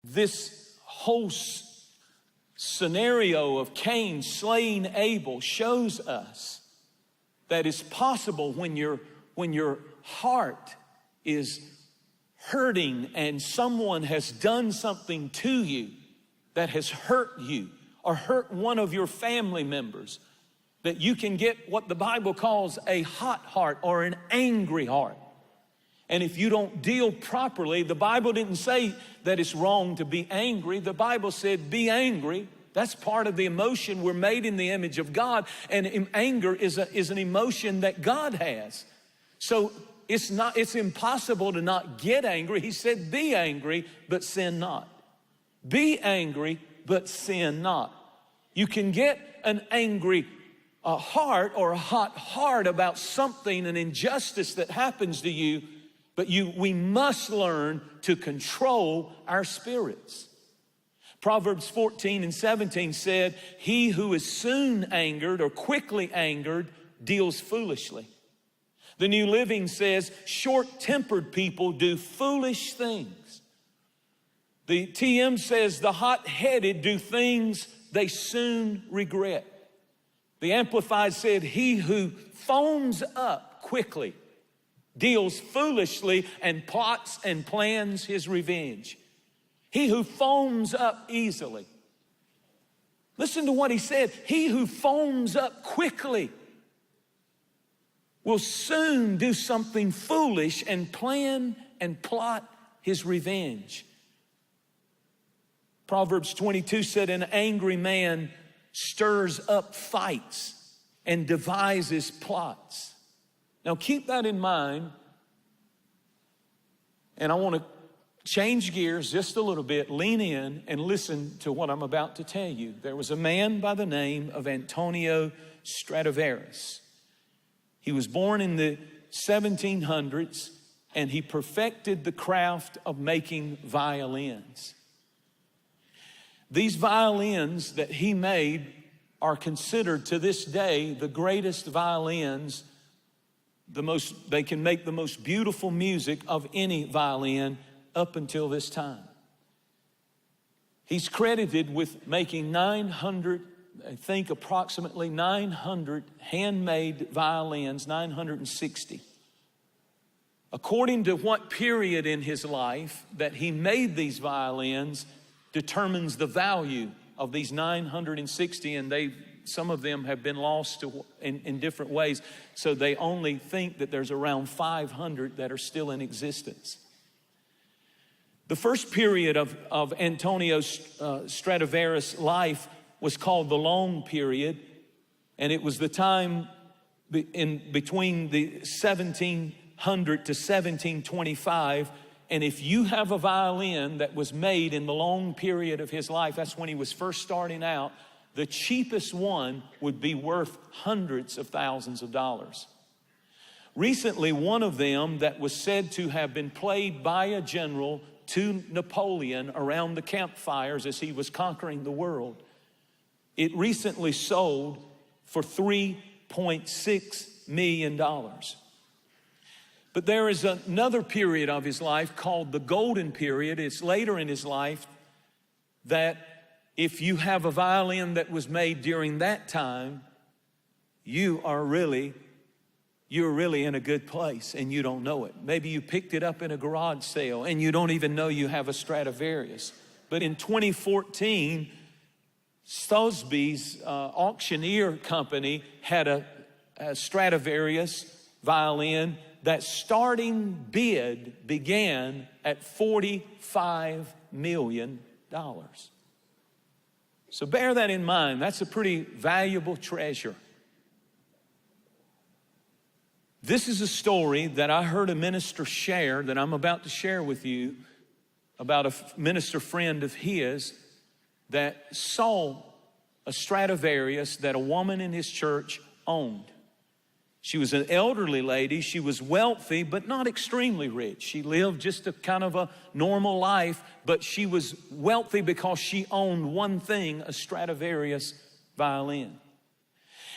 this whole scenario of Cain slaying Abel shows us that it's possible when your heart is hurting and someone has done something to you that has hurt you or hurt one of your family members, that you can get what the Bible calls a hot heart or an angry heart. And if you don't deal properly, the Bible didn't say that it's wrong to be angry. The Bible said be angry. That's part of the emotion. We're made in the image of God, and anger is an emotion that God has. So it's impossible to not get angry. He said be angry, but sin not. Be angry, but sin not. You can get an angry heart or a hot heart about something, an injustice that happens to you, but we must learn to control our spirits. Proverbs 14:17 said, he who is soon angered or quickly angered deals foolishly. The New Living says, short-tempered people do foolish things. The TM says, the hot-headed do things they soon regret. The Amplified said, he who foams up quickly deals foolishly and plots and plans his revenge. He who foams up easily. Listen to what he said. He who foams up quickly will soon do something foolish and plan and plot his revenge. Proverbs 22 said, an angry man stirs up fights and devises plots. Now keep that in mind, and I want to change gears just a little bit, lean in and listen to what I'm about to tell you. There was a man by the name of Antonio Stradivaris. He was born in the 1700s, and he perfected the craft of making violins. These violins that he made are considered to this day the greatest violins. They can make the most beautiful music of any violin up until this time. He's credited with making 900, I think approximately 900 handmade violins, 960. According to what period in his life that he made these violins determines the value of these 960, and some of them have been lost in different ways, so they only think that there's around 500 that are still in existence. The first period of Antonio Stradivaris' life was called the Long Period, and it was the time between the 1700 to 1725. And if you have a violin that was made in the long period of his life, that's when he was first starting out, the cheapest one would be worth hundreds of thousands of dollars. Recently, one of them that was said to have been played by a general to Napoleon around the campfires as he was conquering the world, it recently sold for $3.6 million. But there is another period of his life called the Golden Period. It's later in his life that if you have a violin that was made during that time, you're really in a good place and you don't know it. Maybe you picked it up in a garage sale and you don't even know you have a Stradivarius. But in 2014, Sotheby's auctioneer company had a Stradivarius violin. That starting bid began at $45 million. So bear that in mind. That's a pretty valuable treasure. This is a story that I heard a minister share that I'm about to share with you about a minister friend of his that saw a Stradivarius that a woman in his church owned. She was an elderly lady. She was wealthy, but not extremely rich. She lived just a kind of a normal life, but she was wealthy because she owned one thing, a Stradivarius violin.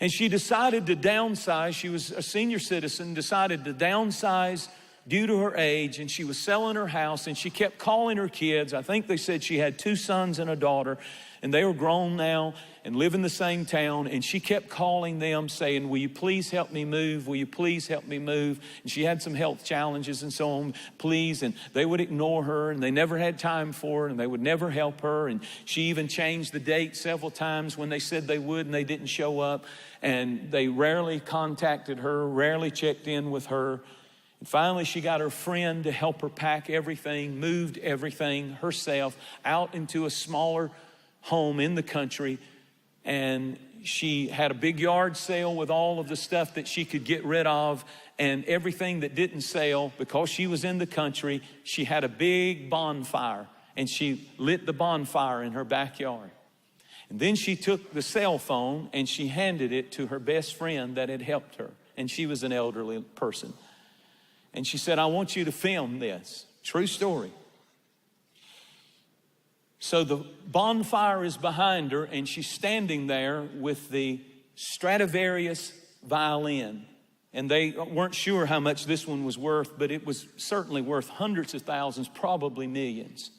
And she decided to downsize. She was a senior citizen, decided to downsize due to her age, and she was selling her house, and she kept calling her kids. I think they said she had 2 sons and a daughter, and they were grown now and live in the same town, and she kept calling them saying, will you please help me move? Will you please help me move? And she had some health challenges and so on, please. And they would ignore her, and they never had time for her, and they would never help her. And she even changed the date several times when they said they would, and they didn't show up. And they rarely contacted her, rarely checked in with her. And finally, she got her friend to help her pack everything, moved everything herself out into a smaller home in the country. And she had a big yard sale with all of the stuff that she could get rid of, and everything that didn't sell, because she was in the country, she had a big bonfire, and she lit the bonfire in her backyard. And then she took the cell phone and she handed it to her best friend that had helped her. And she was an elderly person. And she said, I want you to film this. True story. So the bonfire is behind her, and she's standing there with the Stradivarius violin. And they weren't sure how much this one was worth, but it was certainly worth hundreds of thousands, probably millions.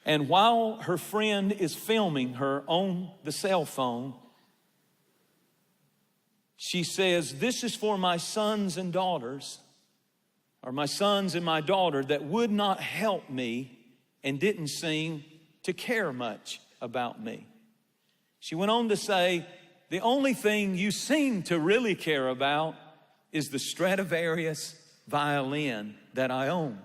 And while her friend is filming her on the cell phone, she says, this is for my sons and daughters, or my sons and my daughter that would not help me and didn't seem to care much about me. She went on to say, the only thing you seem to really care about is the Stradivarius violin that I own.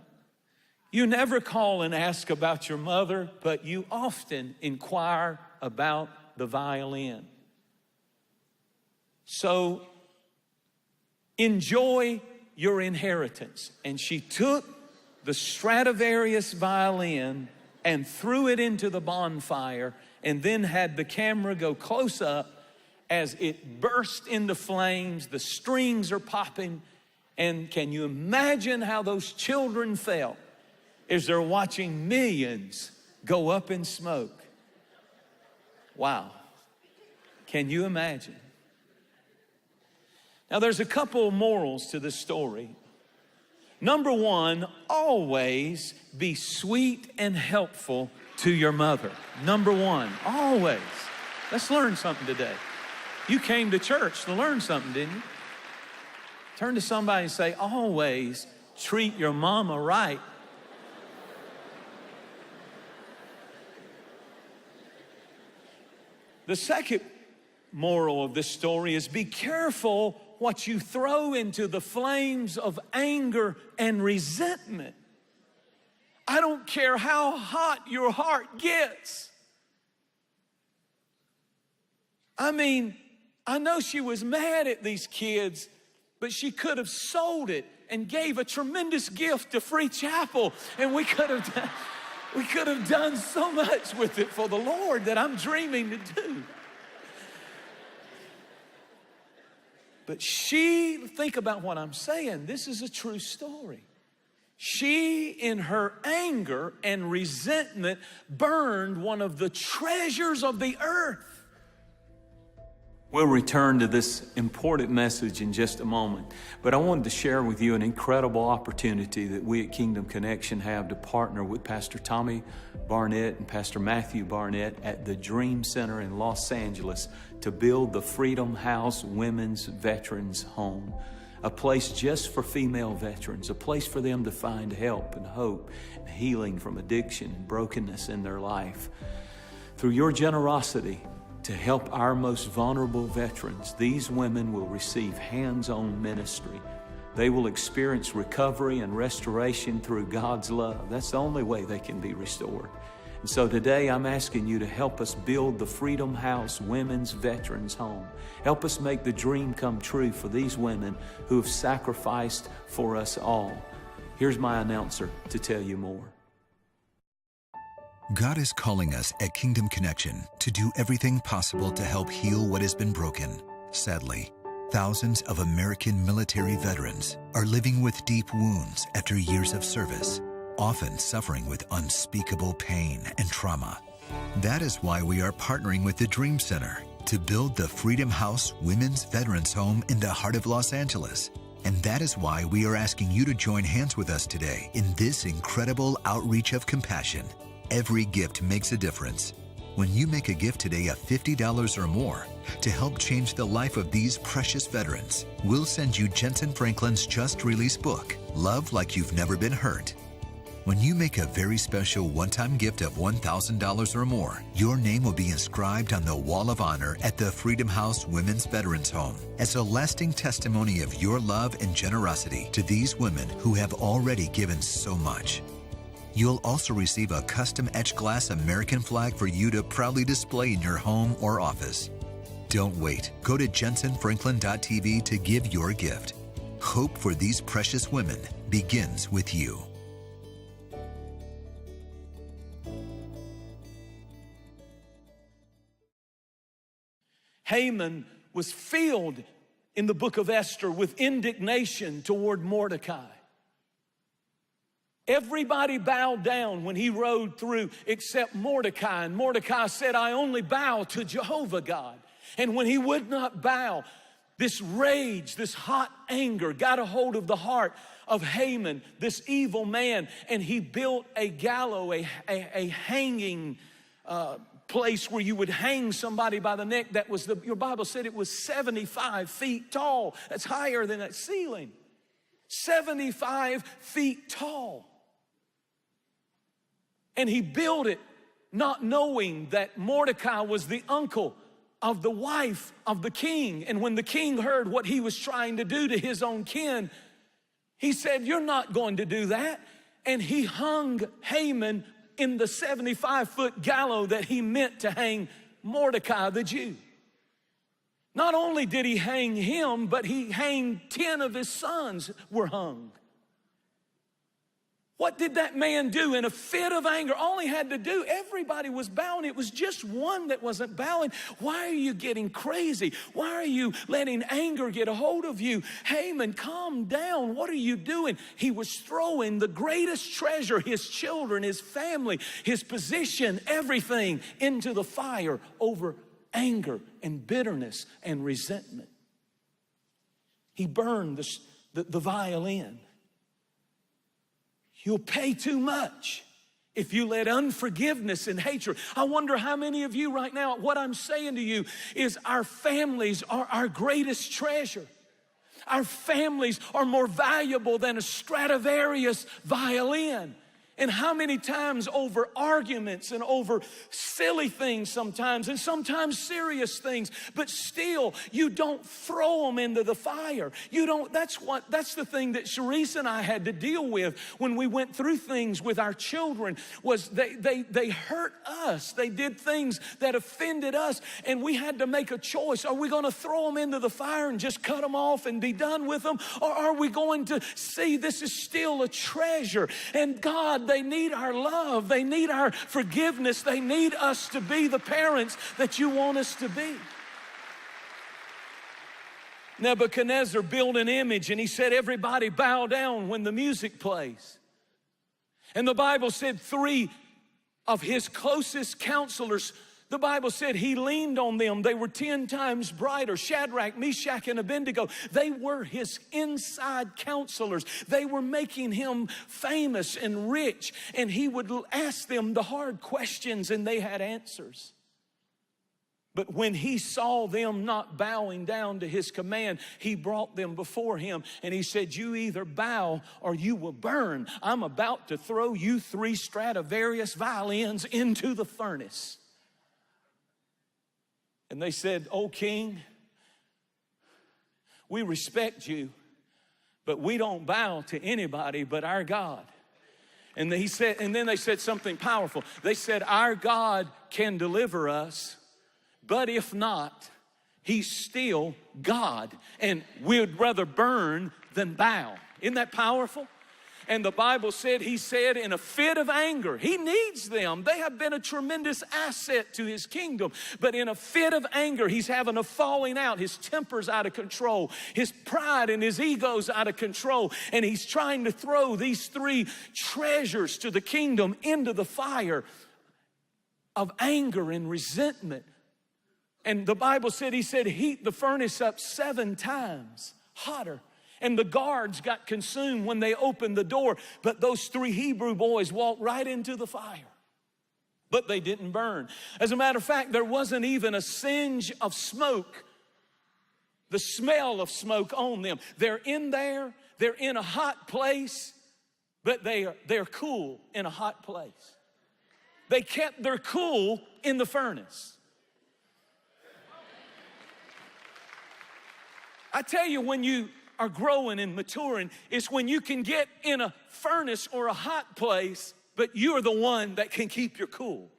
You never call and ask about your mother, but you often inquire about the violin. So enjoy your inheritance. And she took the Stradivarius violin and threw it into the bonfire, and then had the camera go close up as it burst into flames. The strings are popping. And can you imagine how those children felt as they're watching millions go up in smoke? Wow. Can you imagine? Now, there's a couple of morals to this story. Number one, always be sweet and helpful to your mother. Number one, always. Let's learn something today. You came to church to learn something, didn't you? Turn to somebody and say, always treat your mama right. The second moral of this story is be careful what you throw into the flames of anger and resentment. I don't care how hot your heart gets. I mean, I know she was mad at these kids, but she could have sold it and gave a tremendous gift to Free Chapel, and we could have done so much with it for the Lord that I'm dreaming to do. But think about what I'm saying. This is a true story. She, in her anger and resentment, burned one of the treasures of the earth. We'll return to this important message in just a moment, but I wanted to share with you an incredible opportunity that we at Kingdom Connection have to partner with Pastor Tommy Barnett and Pastor Matthew Barnett at the Dream Center in Los Angeles to build the Freedom House Women's Veterans Home, a place just for female veterans, a place for them to find help and hope and healing from addiction and brokenness in their life. Through your generosity to help our most vulnerable veterans, these women will receive hands-on ministry. They will experience recovery and restoration through God's love. That's the only way they can be restored. And so today I'm asking you to help us build the Freedom House Women's Veterans Home. Help us make the dream come true for these women who have sacrificed for us all. Here's my announcer to tell you more. God is calling us at Kingdom Connection to do everything possible to help heal what has been broken. Sadly, thousands of American military veterans are living with deep wounds after years of service, often suffering with unspeakable pain and trauma. That is why we are partnering with the Dream Center to build the Freedom House Women's Veterans Home in the heart of Los Angeles. And that is why we are asking you to join hands with us today in this incredible outreach of compassion. Every gift makes a difference. When you make a gift today of $50 or more to help change the life of these precious veterans, we'll send you Jentezen Franklin's just released book, Love Like You've Never Been Hurt. When you make a very special one-time gift of $1,000 or more, your name will be inscribed on the Wall of Honor at the Freedom House Women's Veterans Home as a lasting testimony of your love and generosity to these women who have already given so much. You'll also receive a custom etched glass American flag for you to proudly display in your home or office. Don't wait. Go to jentezenfranklin.tv to give your gift. Hope for these precious women begins with you. Haman was filled in the book of Esther with indignation toward Mordecai. Everybody bowed down when he rode through except Mordecai. And Mordecai said, I only bow to Jehovah God. And when he would not bow, this rage, this hot anger got a hold of the heart of Haman, this evil man. And he built a gallows, a hanging place where you would hang somebody by the neck. That was your Bible said it was 75 feet tall. That's higher than that ceiling. 75 feet tall. And he built it not knowing that Mordecai was the uncle of the wife of the king. And when the king heard what he was trying to do to his own kin, he said, you're not going to do that. And he hung Haman in the 75-foot gallows that he meant to hang Mordecai the Jew. Not only did he hang him, but he hanged 10 of his sons were hung. What did that man do in a fit of anger? All he had to do, everybody was bowing. It was just one that wasn't bowing. Why are you getting crazy? Why are you letting anger get a hold of you? Haman, calm down. What are you doing? He was throwing the greatest treasure, his children, his family, his position, everything into the fire over anger and bitterness and resentment. He burned the violin. You'll pay too much if you let unforgiveness and hatred. I wonder how many of you right now, what I'm saying to you is our families are our greatest treasure. Our families are more valuable than a Stradivarius violin. And how many times over arguments and over silly things sometimes, and sometimes serious things, but still you don't throw them into the fire. You don't, that's the thing that Sharice and I had to deal with when we went through things with our children, was they hurt us. They did things that offended us, and we had to make a choice. Are we gonna throw them into the fire and just cut them off and be done with them? Or are we going to see this is still a treasure? And God, they need our love. They need our forgiveness. They need us to be the parents that you want us to be. Nebuchadnezzar built an image and he said, everybody bow down when the music plays. And the Bible said 3 of his closest counselors, the Bible said he leaned on them. They were 10 times brighter. Shadrach, Meshach, and Abednego. They were his inside counselors. They were making him famous and rich. And he would ask them the hard questions and they had answers. But when he saw them not bowing down to his command, he brought them before him and he said, you either bow or you will burn. I'm about to throw you 3 Stradivarius violins into the furnace. And they said, "Oh, King, we respect you, but we don't bow to anybody but our God." And he said, and then they said something powerful. They said, "Our God can deliver us, but if not, he's still God, and we'd rather burn than bow." Isn't that powerful? And the Bible said, he said in a fit of anger, he needs them. They have been a tremendous asset to his kingdom. But in a fit of anger, he's having a falling out. His temper's out of control. His pride and his ego's out of control. And he's trying to throw these 3 treasures to the kingdom into the fire of anger and resentment. And the Bible said, he said, heat the furnace up 7 times hotter. And the guards got consumed when they opened the door. But those 3 Hebrew boys walked right into the fire. But they didn't burn. As a matter of fact, there wasn't even a singe of smoke, the smell of smoke on them. They're in there, they're in a hot place, but they're cool in a hot place. They kept their cool in the furnace. I tell you, when you are growing and maturing, it's when you can get in a furnace or a hot place, but you're the one that can keep your cool.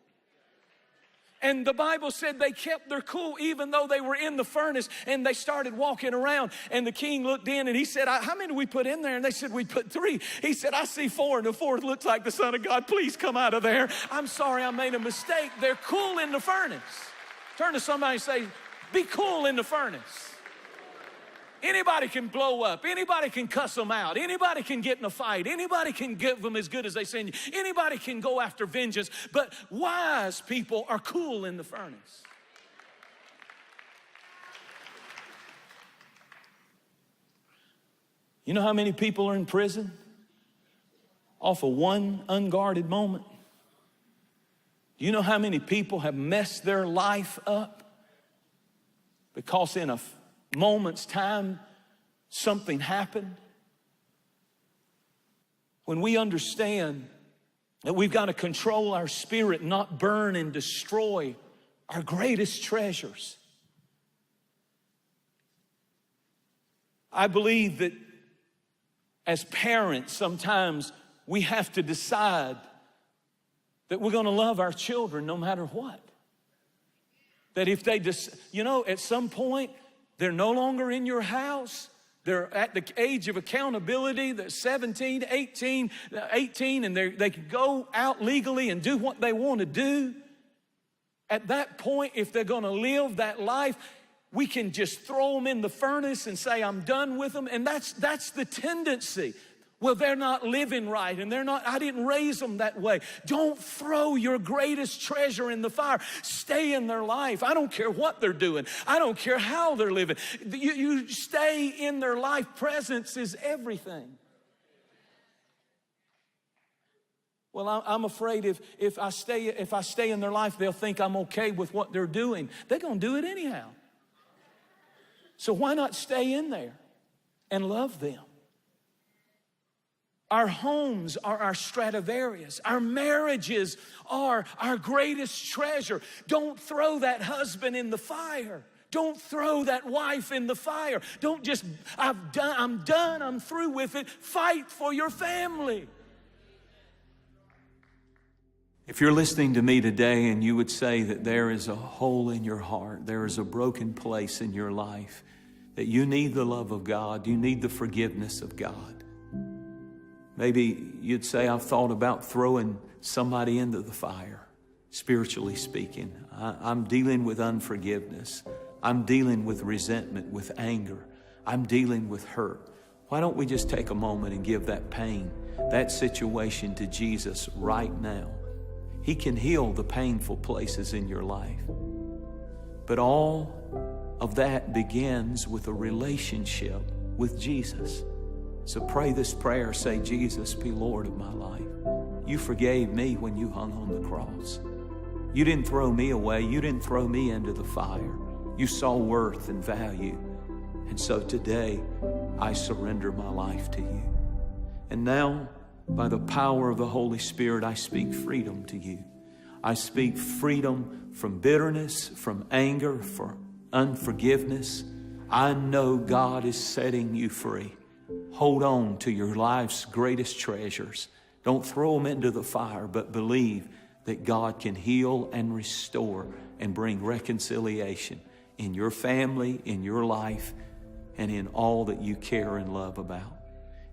And the Bible said they kept their cool even though they were in the furnace, and they started walking around. And the king looked in and he said, how many did we put in there? And they said, we put 3. He said, I see 4, and the 4th looks like the Son of God. Please come out of there. I'm sorry, I made a mistake. They're cool in the furnace. Turn to somebody and say, be cool in the furnace. Anybody can blow up. Anybody can cuss them out. Anybody can get in a fight. Anybody can give them as good as they send you. Anybody can go after vengeance. But wise people are cool in the furnace. You know how many people are in prison off of one unguarded moment? You know how many people have messed their life up because in a moment's time, something happened? When we understand that we've got to control our spirit, not burn and destroy our greatest treasures. I believe that as parents, sometimes we have to decide that we're going to love our children no matter what. That if they just, at some point, they're no longer in your house. They're at the age of accountability. They're 17, 18, and they can go out legally and do what they want to do. At that point, if they're going to live that life, we can just throw them in the furnace and say, I'm done with them. And that's the tendency. Well, they're not living right, and I didn't raise them that way. Don't throw your greatest treasure in the fire. Stay in their life. I don't care what they're doing. I don't care how they're living. You stay in their life. Presence is everything. Well, I'm afraid if I stay in their life, they'll think I'm okay with what they're doing. They're going to do it anyhow. So why not stay in there and love them? Our homes are our Stradivarius. Our marriages are our greatest treasure. Don't throw that husband in the fire. Don't throw that wife in the fire. Don't just, I'm done, I'm through with it. Fight for your family. If you're listening to me today and you would say that there is a hole in your heart, there is a broken place in your life, that you need the love of God, you need the forgiveness of God. Maybe you'd say, I've thought about throwing somebody into the fire, spiritually speaking. I'm dealing with unforgiveness. I'm dealing with resentment, with anger. I'm dealing with hurt. Why don't we just take a moment and give that pain, that situation to Jesus right now? He can heal the painful places in your life. But all of that begins with a relationship with Jesus. So pray this prayer. Say, Jesus, be Lord of my life. You forgave me when you hung on the cross. You didn't throw me away. You didn't throw me into the fire. You saw worth and value. And so today, I surrender my life to you. And now, by the power of the Holy Spirit, I speak freedom to you. I speak freedom from bitterness, from anger, from unforgiveness. I know God is setting you free. Hold on to your life's greatest treasures. Don't throw them into the fire, but believe that God can heal and restore and bring reconciliation in your family, in your life, and in all that you care and love about.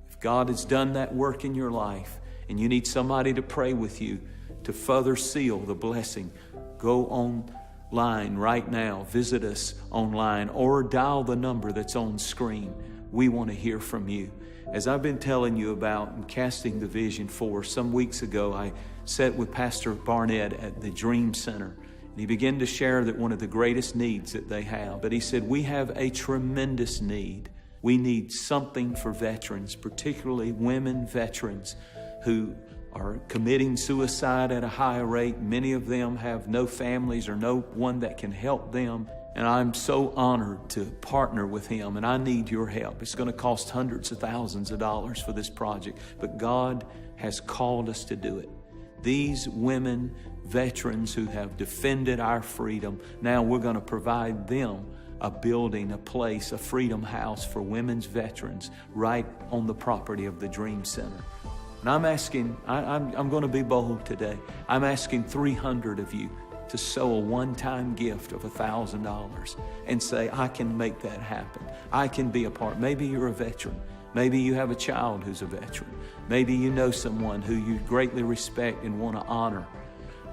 If God has done that work in your life and you need somebody to pray with you to further seal the blessing, go online right now. Visit us online or dial the number that's on screen. We want to hear from you. As I've been telling you about and casting the vision for, some weeks ago, I sat with Pastor Barnett at the Dream Center, and he began to share that one of the greatest needs that they have. But he said, we have a tremendous need We need something for veterans, particularly women veterans who are committing suicide at a high rate. Many of them have no families or no one that can help them. And I'm so honored to partner with him, and I need your help. It's going to cost hundreds of thousands of dollars for this project, but God has called us to do it. These women, veterans who have defended our freedom, now we're going to provide them a building, a place, a freedom house for women's veterans right on the property of the Dream Center. And I'm asking, I'm going to be bold today. I'm asking 300 of you to sow a one-time gift of $1,000 and say, I can make that happen. I can be a part. Maybe you're a veteran. Maybe you have a child who's a veteran. Maybe you know someone who you greatly respect and want to honor.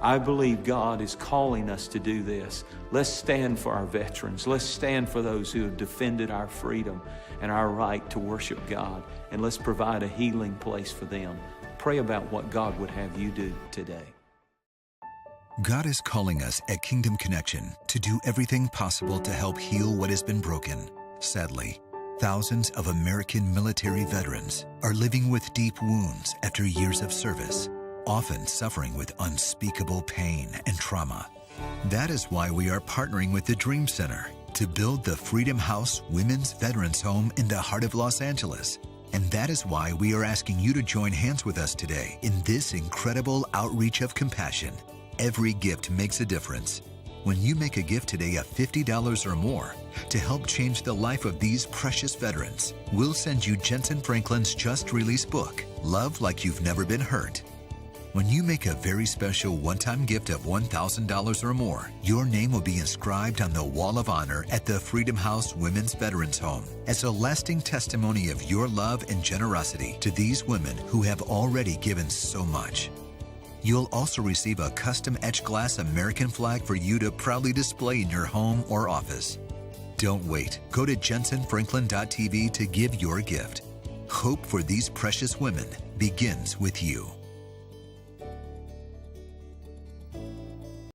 I believe God is calling us to do this. Let's stand for our veterans. Let's stand for those who have defended our freedom and our right to worship God. And let's provide a healing place for them. Pray about what God would have you do today. God is calling us at Kingdom Connection to do everything possible to help heal what has been broken. Sadly, thousands of American military veterans are living with deep wounds after years of service, often suffering with unspeakable pain and trauma. That is why we are partnering with the Dream Center to build the Freedom House Women's Veterans Home in the heart of Los Angeles. And that is why we are asking you to join hands with us today in this incredible outreach of compassion. Every gift makes a difference. When you make a gift today of $50 or more to help change the life of these precious veterans, we'll send you Jentezen Franklin's just-released book, Love Like You've Never Been Hurt. When you make a very special one-time gift of $1,000 or more, your name will be inscribed on the Wall of Honor at the Freedom House Women's Veterans Home as a lasting testimony of your love and generosity to these women who have already given so much. You'll also receive a custom etched glass American flag for you to proudly display in your home or office. Don't wait. Go to jentezenfranklin.tv to give your gift. Hope for these precious women begins with you.